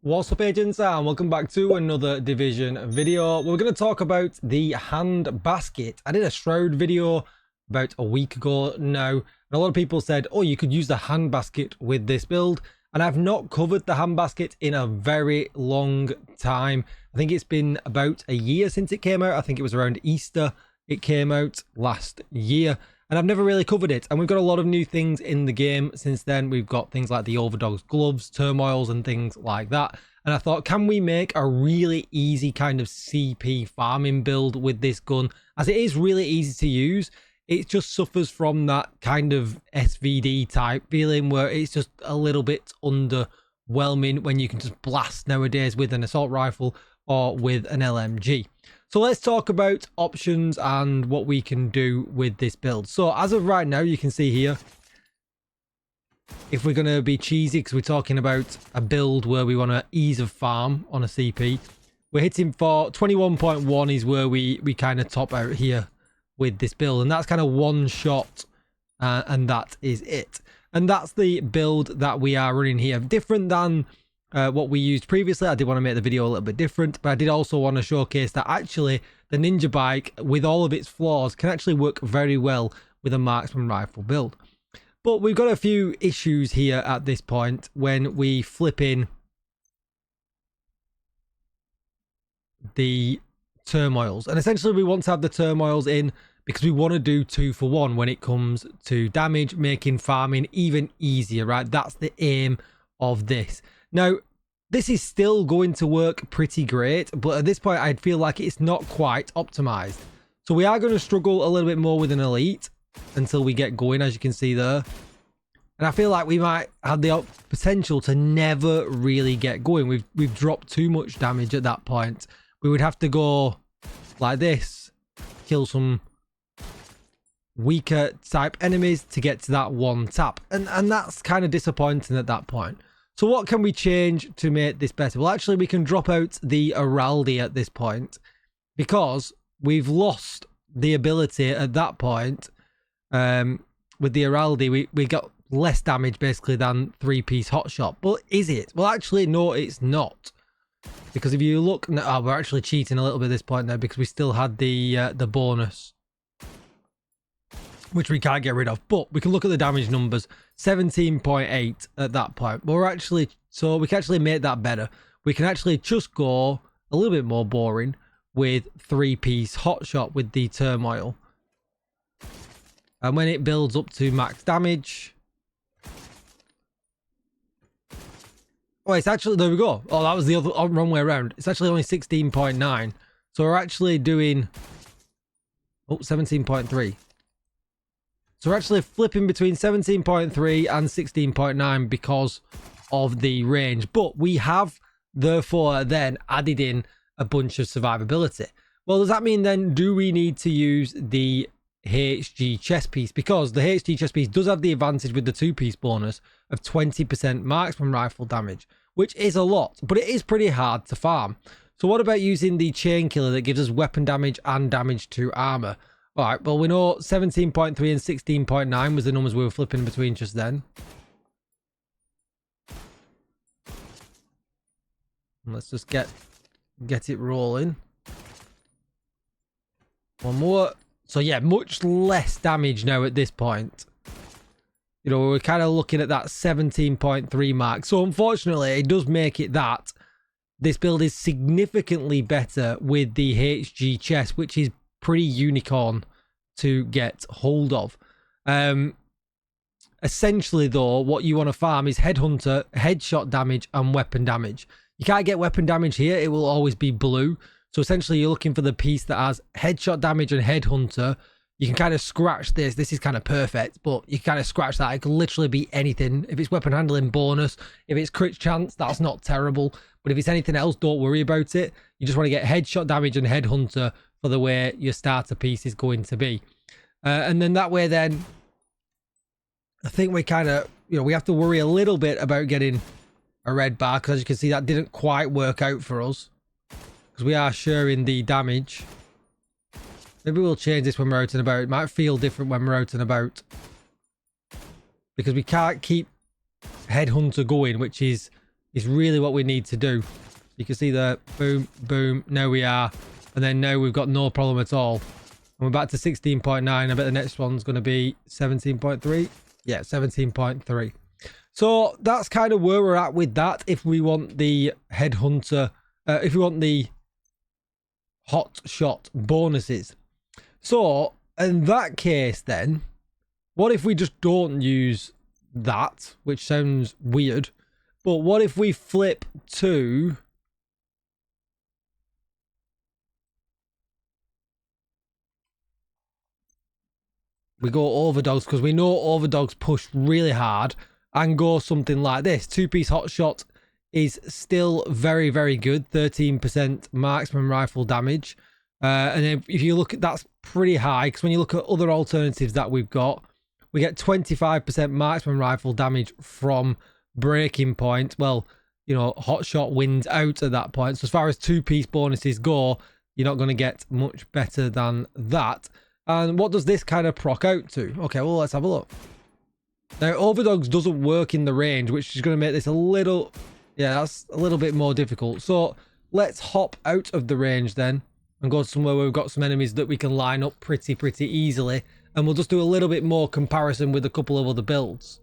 What's up, agents, and welcome back to another Division video. We're going to talk about the Handbasket. I did a Shroud video about a week ago now, and a lot of people said, oh, you could use the Handbasket with this build, and I've not covered the Handbasket in a very long time. I think it's been about a year since it came out. I think it was around Easter it came out last year, and I've never really covered it. And we've got a lot of new things in the game since then. We've got things like the Overdogs gloves, turmoils, and things like that. And I thought, can we make a really easy kind of CP farming build with this gun? As it is really easy to use, it just suffers from that kind of SVD type feeling where it's just a little bit underwhelming when you can just blast nowadays with an assault rifle or with an LMG. So let's talk about options and what we can do with this build. So as of right now, you can see here, if we're going to be cheesy, because we're talking about a build where we want to ease of farm on a CP, we're hitting for 21.1 is where we kind of top out here with this build. And that's kind of one shot, and that is it. And that's the build that we are running here. Different than what we used previously. I did want to make the video a little bit different, but I did also want to showcase that actually the Ninja Bike, with all of its flaws, can actually work very well with a marksman rifle build. But we've got a few issues here at this point when we flip in the turmoils. And essentially we want to have the turmoils in because we want to do 2 for 1 when it comes to damage, making farming even easier, right? That's the aim of this. Now, this is still going to work pretty great, but at this point I feel like it's not quite optimized. So we are going to struggle a little bit more with an elite until we get going, as you can see there. And I feel like we might have the potential to never really get going. We've dropped too much damage at that point. We would have to go like this, kill some weaker type enemies to get to that one tap. And that's kind of disappointing at that point. So what can we change to make this better? Well, actually, we can drop out the Heraldi at this point because we've lost the ability at that point. With the Heraldi, we got less damage basically than 3-piece hotshot. But is it? Well, actually, no, it's not. Because if you look, we're actually cheating a little bit at this point now because we still had the bonus, which we can't get rid of. But we can look at the damage numbers, 17.8 at that point. But we're actually, so we can actually make that better. We can actually just go a little bit more boring with 3-piece hotshot with the turmoil. And when it builds up to max damage, oh, it's actually, there we go. Oh, that was the other wrong way around. It's actually only 16.9. So we're actually doing, 17.3. So we're actually flipping between 17.3 and 16.9 because of the range. But we have, therefore, then added in a bunch of survivability. Well, does that mean then, do we need to use the HG chest piece? Because the HG chest piece does have the advantage with the 2-piece bonus of 20% marksman rifle damage, which is a lot, but it is pretty hard to farm. So what about using the chain killer that gives us weapon damage and damage to armor? All right, well, we know 17.3 and 16.9 was the numbers we were flipping between just then. And let's just get it rolling. One more. So yeah, much less damage now at this point. You know, we're kind of looking at that 17.3 mark. So unfortunately, it does make it that this build is significantly better with the HG chest, which is pretty unicorn to get hold of. Essentially, though, what you want to farm is headhunter, headshot damage, and weapon damage. You can't get weapon damage here. It will always be blue. So essentially, you're looking for the piece that has headshot damage and headhunter. You can kind of scratch this. This is kind of perfect, but you can kind of scratch that. It can literally be anything. If it's weapon handling bonus, if it's crit chance, that's not terrible. But if it's anything else, don't worry about it. You just want to get headshot damage and headhunter for the way your starter piece is going to be. And then that way, then, I think we kind of, we have to worry a little bit about getting a red bar, because as you can see, that didn't quite work out for us. Because we are sharing the damage. Maybe we'll change this when we're out and about. It might feel different when we're out and about. Because we can't keep Headhunter going, which is is really what we need to do. You can see the boom, boom. Now we are. And then now we've got no problem at all. And we're back to 16.9. I bet the next one's going to be 17.3. Yeah, 17.3. So that's kind of where we're at with that. If we want the headhunter, if we want the hot shot bonuses. So in that case then, what if we just don't use that, which sounds weird, but what if we flip to we go Overdogs, because we know Overdogs push really hard, and go something like this. Two-piece hot shot is still very, very good. 13% marksman rifle damage. And then if you look at, that's pretty high, because when you look at other alternatives that we've got, we get 25% marksman rifle damage from breaking point. Well, you know, hot shot wins out at that point. So as far as two-piece bonuses go, you're not going to get much better than that. And what does this kind of proc out to? Okay, well, let's have a look. Now, Overdogs doesn't work in the range, which is going to make this a little... Yeah, that's a little bit more difficult. So let's hop out of the range then and go somewhere where we've got some enemies that we can line up pretty easily. And we'll just do a little bit more comparison with a couple of other builds.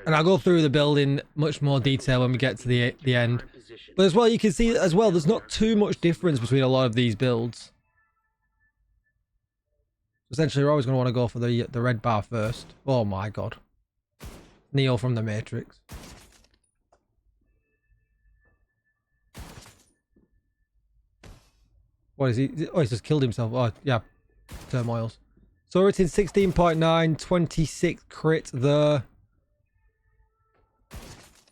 And I'll go through the build in much more detail when we get to the end. But as well, you can see as well, there's not too much difference between a lot of these builds. Essentially, we're always going to want to go for the red bar first. Oh my god. Neo from the Matrix. What is he? Oh, he's just killed himself. Oh, yeah. Turmoils. So we're at 16.9, 26 crit there.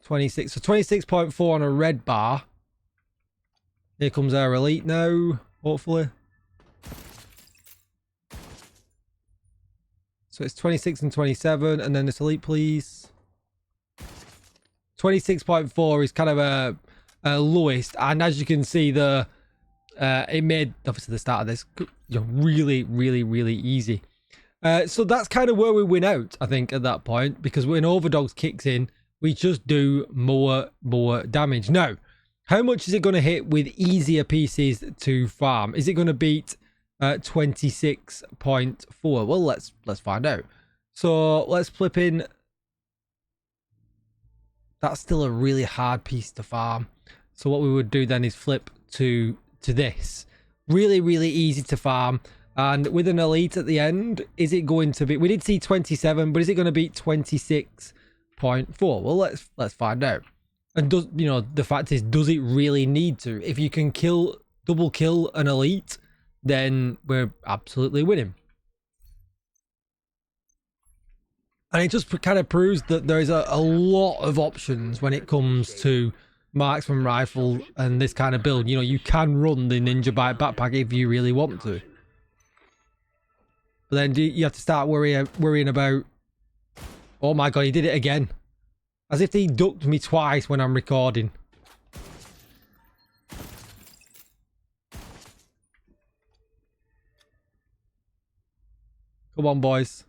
26. So 26.4 on a red bar. Here comes our elite now, hopefully. So it's 26 and 27, and then this elite, please. 26.4 is kind of a lowest, and as you can see, it made obviously the start of this, you know, really easy. So that's kind of where we win out, I think, at that point, because when Overdogs kicks in, we just do more damage. Now, how much is it going to hit with easier pieces to farm? Is it going to beat 26.4? Well, let's find out. So let's flip in. That's still a really hard piece to farm. So what we would do then is flip to this. Really easy to farm. And with an elite at the end, is it going to be... We did see 27, but is it going to beat 26.4? Well, let's find out. And does, you know, the fact is, does it really need to? If you can double kill an elite, then we're absolutely winning. And it just kind of proves that there is a lot of options when it comes to marksman rifle and this kind of build. You know, you can run the Ninja Bike backpack if you really want to. But then you have to start worrying about... Oh my god, he did it again. As if he ducked me twice when I'm recording. Come on, boys.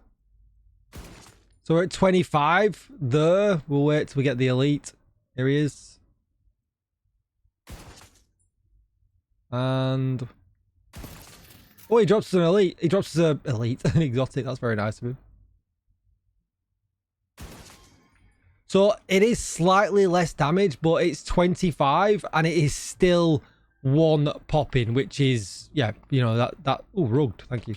So we're at 25 there. We'll wait till we get the elite. Here he is. And... Oh, he drops us an elite. He drops us an elite. An exotic. That's very nice of him. So it is slightly less damage, but it's 25 and it is still one popping, which is, yeah, you know, that oh, rugged, thank you.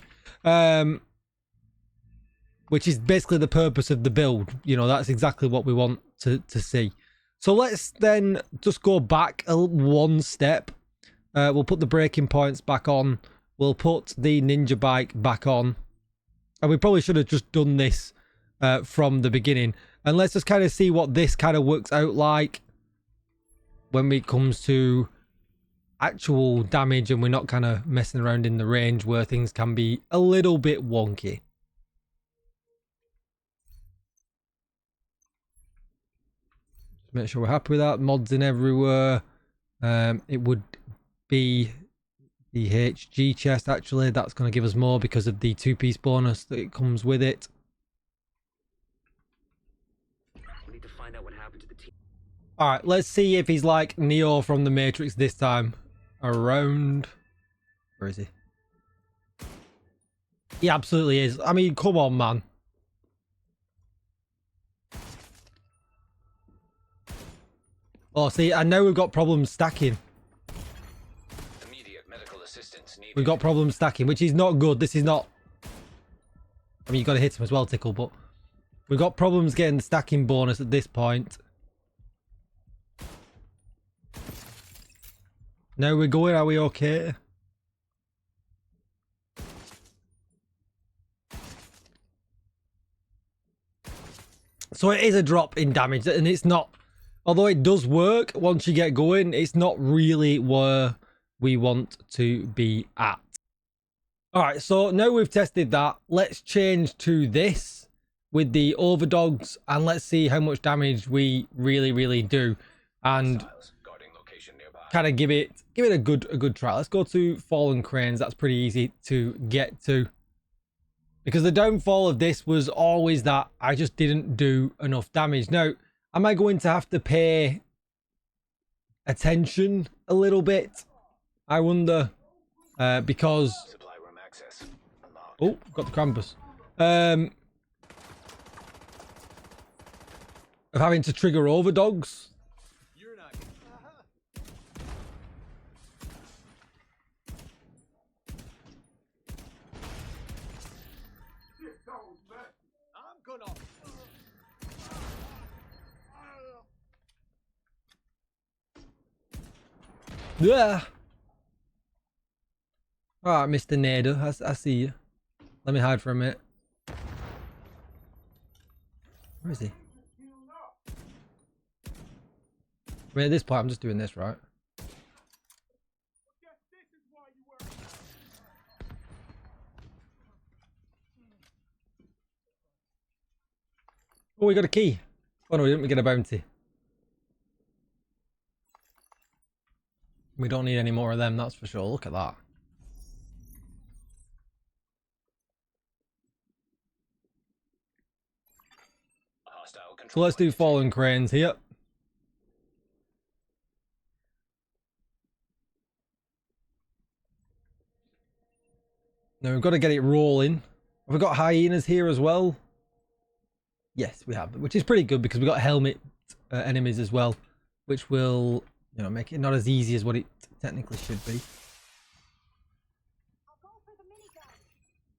Which is basically the purpose of the build. You know, that's exactly what we want to see. So let's then just go back one step. We'll put the breaking points back on. We'll put the Ninja Bike back on. And we probably should have just done this from the beginning. And let's just kind of see what this kind of works out like when it comes to actual damage and we're not kind of messing around in the range where things can be a little bit wonky. Just make sure we're happy with that. Mods in everywhere. It would be The HG chest, actually, that's going to give us more because of the 2-piece bonus that it comes with it. We need to find out what happened to the team. All right, let's see if he's like Neo from the Matrix this time around. Where is he? He absolutely is. I mean, come on, man. Oh, see, I know we've got problems stacking. Immediate medical assistance needed. We've got problems stacking, which is not good. This is not... I mean, you got to hit him as well, Tickle, but... We've got problems getting the stacking bonus at this point. No, we're going. Are we okay? So it is a drop in damage, and it's not... Although it does work once you get going, it's not really where we want to be at. Alright, so now we've tested that, let's change to this with the Overdogs, and let's see how much damage we really do. And kind of give it a good try. Let's go to Fallen Cranes. That's pretty easy to get to. Because the downfall of this was always that I just didn't do enough damage. Now, am I going to have to pay attention a little bit? I wonder. Because... Oh, got the Krampus. Of having to trigger Overdogs. Yeah. Alright, Mr. Nader. I see you. Let me hide for a minute. Where is he? I mean, at this point, I'm just doing this, right? Oh, we got a key. Oh no, we didn't get a bounty. We don't need any more of them, that's for sure. Look at that. So let's do Fallen Cranes here. Now we've got to get it rolling. Have we got hyenas here as well? Yes, we have, which is pretty good because we've got helmet enemies as well, which will, you know, make it not as easy as what it technically should be.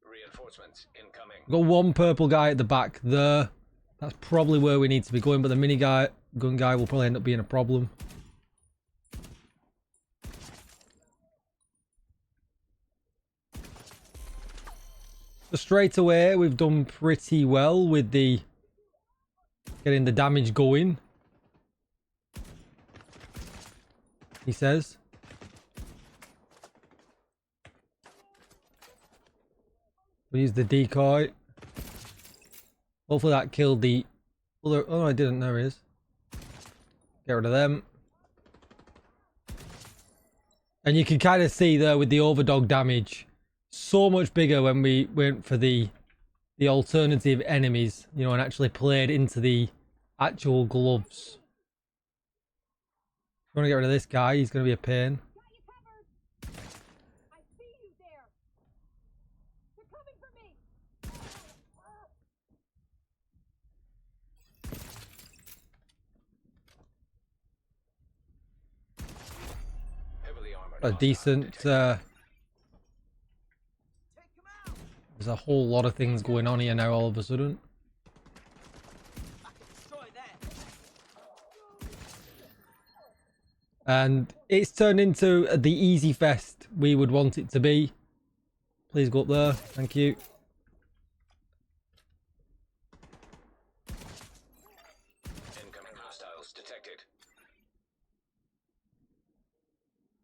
Reinforcements incoming. We've got one purple guy at the back there. That's probably where we need to be going, but the gun guy will probably end up being a problem. So straight away, we've done pretty well with the getting the damage going. He says. We use the decoy. Hopefully that killed the other... Oh, no, I didn't. There he is. Get rid of them. And you can kind of see there with the Overdog damage, so much bigger when we went for the alternative enemies, you know, and actually played into the actual gloves. I want to get rid of this guy. He's going to be a pain. A decent there's a whole lot of things going on here now all of a sudden. And it's turned into the easy fest we would want it to be. Please go up there, thank you. Incoming hostiles detected.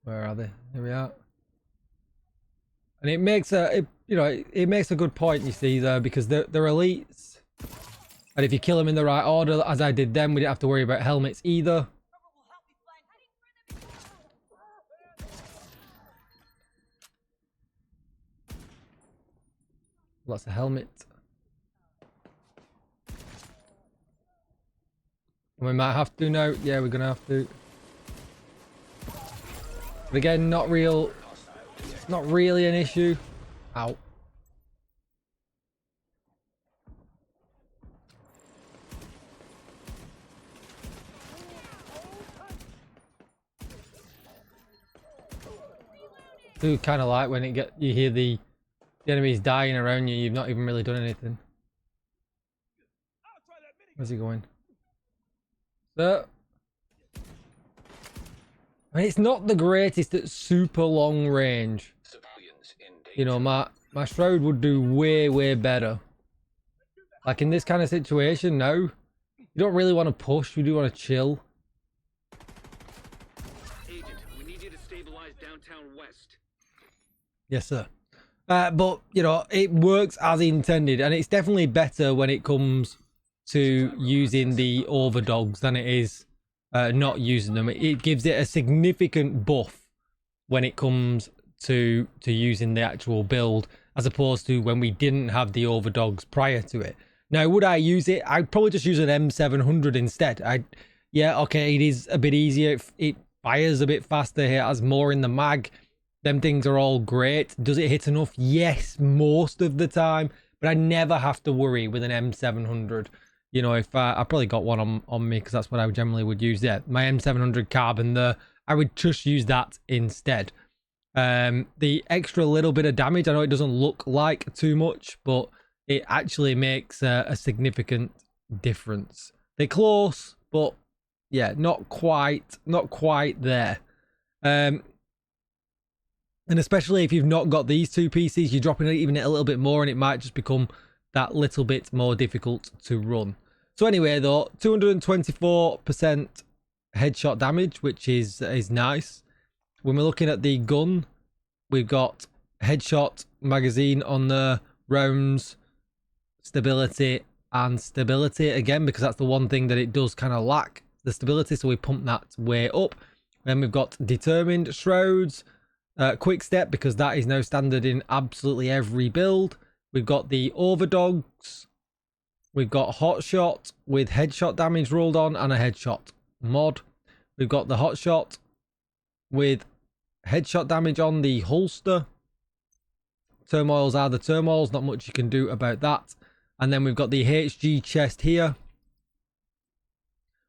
Where are they? Here we are. And it makes it makes a good point, you see, there, because they're elites. And if you kill them in the right order, as I did them, we didn't have to worry about helmets either. That's a helmet. We might have to now. Yeah, we're gonna have to. But again, not really an issue. Ow. I do kind of like when you hear the enemies dying around you. You've not even really done anything. Where's he going? So, I mean, it's not the greatest at super long range. You know, my Shroud would do way better. Like in this kind of situation now, you don't really want to push. You do want to chill. Agent, we need you to stabilize downtown west. Yes, sir. But you know, it works as intended, and it's definitely better when it comes to using the Overdogs than it is not using them. It gives it a significant buff when it comes to using the actual build, as opposed to when we didn't have the Overdogs prior to it. Now, would I use it? I'd probably just use an M700 instead. Yeah, okay, it is a bit easier. It fires a bit faster. It has more in the mag. Them things are all great. Does it hit enough? Yes, most of the time. But I never have to worry with an M700. You know, if I probably got one on me because that's what I generally would use. Yeah, my M700 carbon there, I would just use that instead. The extra little bit of damage, I know it doesn't look like too much, but it actually makes a significant difference. They're close, but yeah, not quite there. And especially if you've not got these two pieces, you're dropping it even a little bit more and it might just become that little bit more difficult to run. So anyway though, 224% headshot damage, which is nice. When we're looking at the gun, we've got headshot magazine on the rounds, stability and stability again, because that's the one thing that it does kind of lack, the stability, so we pump that way up. Then we've got determined shrouds, quick step, because that is now standard in absolutely every build. We've got the Overdogs. We've got hot shot with headshot damage rolled on and a headshot mod. We've got the hot shot with headshot damage on the holster. Turmoils are the turmoils, not much you can do about that. And then we've got the HG chest here.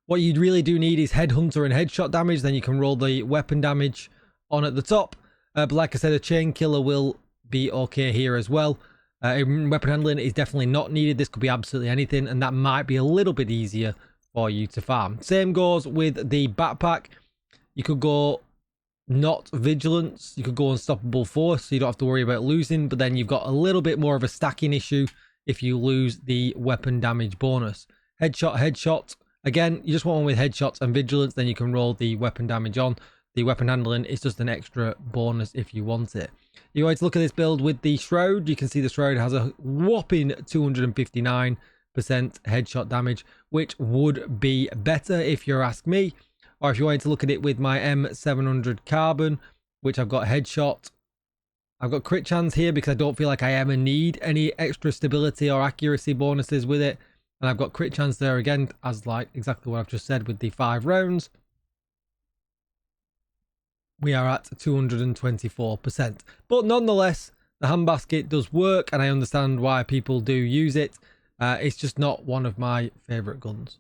What you really do need is headhunter and headshot damage, then you can roll the weapon damage on at the top. But like I said, a chain killer will be okay here as well. Weapon handling is definitely not needed. This could be absolutely anything, and that might be a little bit easier for you to farm. Same goes with the backpack. You could go not vigilance, you could go unstoppable force, so you don't have to worry about losing, but then you've got a little bit more of a stacking issue if you lose the weapon damage bonus. Headshot. Again, you just want one with headshots and vigilance, then you can roll the weapon damage on. The weapon handling is just an extra bonus if you want it. You're going to look at this build with the Shroud. You can see the Shroud has a whopping 259% headshot damage, which would be better if you ask me. Or if you wanted to look at it with my M700 carbon, which I've got headshot. I've got crit chance here because I don't feel like I ever need any extra stability or accuracy bonuses with it. And I've got crit chance there again, as like exactly what I've just said with the 5 rounds. We are at 224%. But nonetheless, the Handbasket does work, and I understand why people do use it. It's just not one of my favourite guns.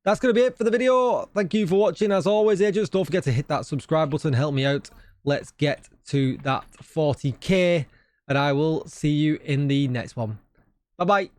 That's going to be it for the video. Thank you for watching. As always, agents, don't forget to hit that subscribe button. Help me out. Let's get to that 40k, and I will see you in the next one. Bye-bye.